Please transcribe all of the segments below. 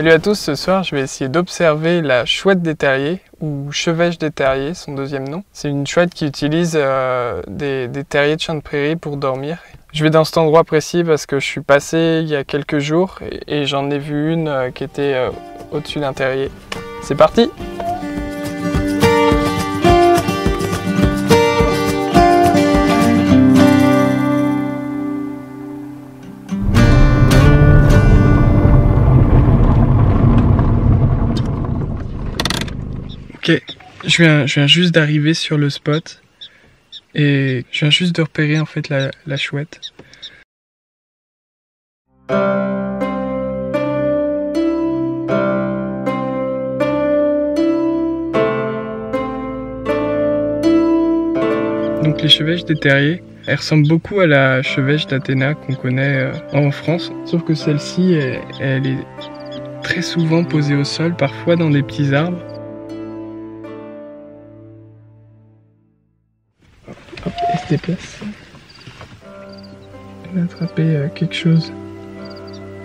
Salut à tous, ce soir je vais essayer d'observer la chouette des terriers, ou chevêche des terriers, son deuxième nom. C'est une chouette qui utilise des terriers de chiens de prairie pour dormir. Je vais dans cet endroit précis parce que je suis passé il y a quelques jours et j'en ai vu une qui était au-dessus d'un terrier. C'est parti! Ok, je viens juste d'arriver sur le spot et je viens juste de repérer en fait la chouette. Donc les chevêches des terriers, elles ressemblent beaucoup à la chevêche d'Athéna qu'on connaît en France, sauf que celle-ci, elle est très souvent posée au sol, parfois dans des petits arbres. Hop, elle se déplace. Elle a attrapé quelque chose.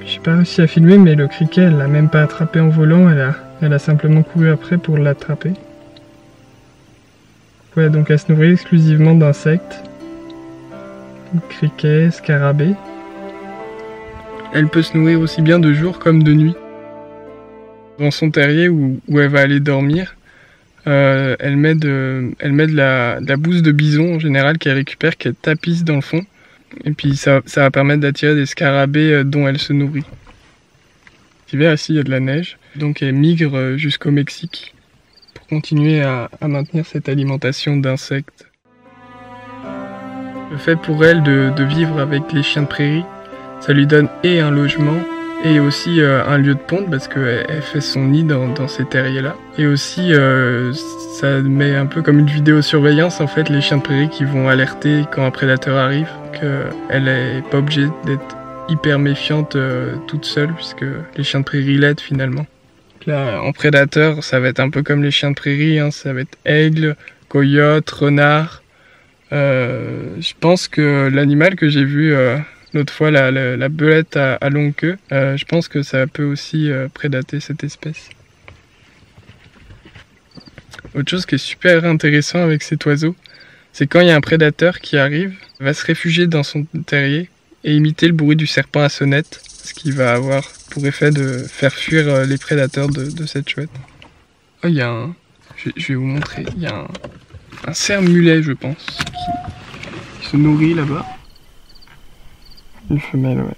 J'ai pas réussi à filmer, mais le criquet, elle l'a même pas attrapé en volant, elle a simplement couru après pour l'attraper. Ouais, donc elle se nourrit exclusivement d'insectes. Criquets, scarabées. Elle peut se nourrir aussi bien de jour comme de nuit. Dans son terrier où elle va aller dormir, elle met de la bouse de bison en général qu'elle récupère, qu'elle tapisse dans le fond. Et puis ça va permettre d'attirer des scarabées dont elle se nourrit. L'hiver ici il y a de la neige, donc elle migre jusqu'au Mexique pour continuer à maintenir cette alimentation d'insectes. Le fait pour elle de vivre avec les chiens de prairie, ça lui donne et un logement et aussi un lieu de ponte parce qu'elle fait son nid dans ces terriers-là. Et aussi, ça met un peu comme une vidéosurveillance en fait, les chiens de prairie qui vont alerter quand un prédateur arrive, qu'elle n'est pas obligée d'être hyper méfiante toute seule puisque les chiens de prairie l'aident finalement. Là, en prédateur, ça va être un peu comme les chiens de prairie, hein, ça va être aigle, coyote, renard. Je pense que l'animal que j'ai vu l'autre fois, la belette à longue queue, je pense que ça peut aussi prédater cette espèce. Autre chose qui est super intéressant avec cet oiseau, c'est quand il y a un prédateur qui arrive, il va se réfugier dans son terrier et imiter le bruit du serpent à sonnette, ce qui va avoir pour effet de faire fuir les prédateurs de cette chouette. Oh, il y a un... Je vais vous montrer, il y a un cerf-mulet, je pense, qui se nourrit là-bas. Une femelle, ouais.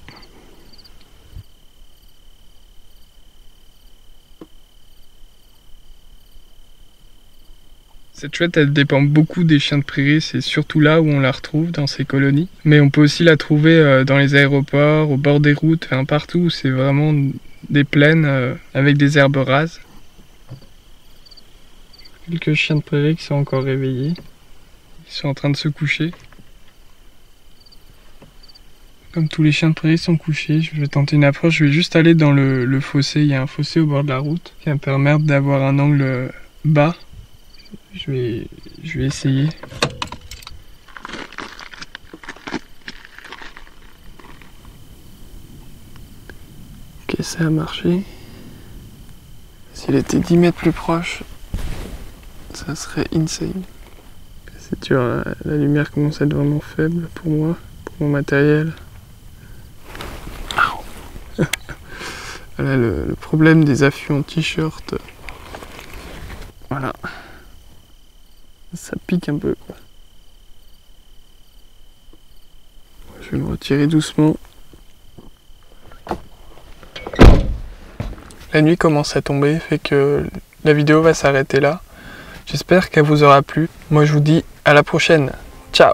Cette chouette, elle dépend beaucoup des chiens de prairie, c'est surtout là où on la retrouve, dans ces colonies. Mais on peut aussi la trouver dans les aéroports, au bord des routes, enfin, partout où c'est vraiment des plaines avec des herbes rases. Quelques chiens de prairie qui sont encore réveillés. Ils sont en train de se coucher. Comme tous les chiens de prairie sont couchés, je vais tenter une approche. Je vais juste aller dans le fossé. Il y a un fossé au bord de la route qui va me permettre d'avoir un angle bas. Je vais essayer. Ok, ça a marché. S'il était 10 mètres plus proche, ça serait insane. C'est dur, la lumière commence à être vraiment faible pour moi, pour mon matériel. Voilà le problème des affûts en t-shirt. Voilà. Ça pique un peu, quoi. Je vais me retirer doucement. La nuit commence à tomber, fait que la vidéo va s'arrêter là. J'espère qu'elle vous aura plu. Moi je vous dis à la prochaine. Ciao!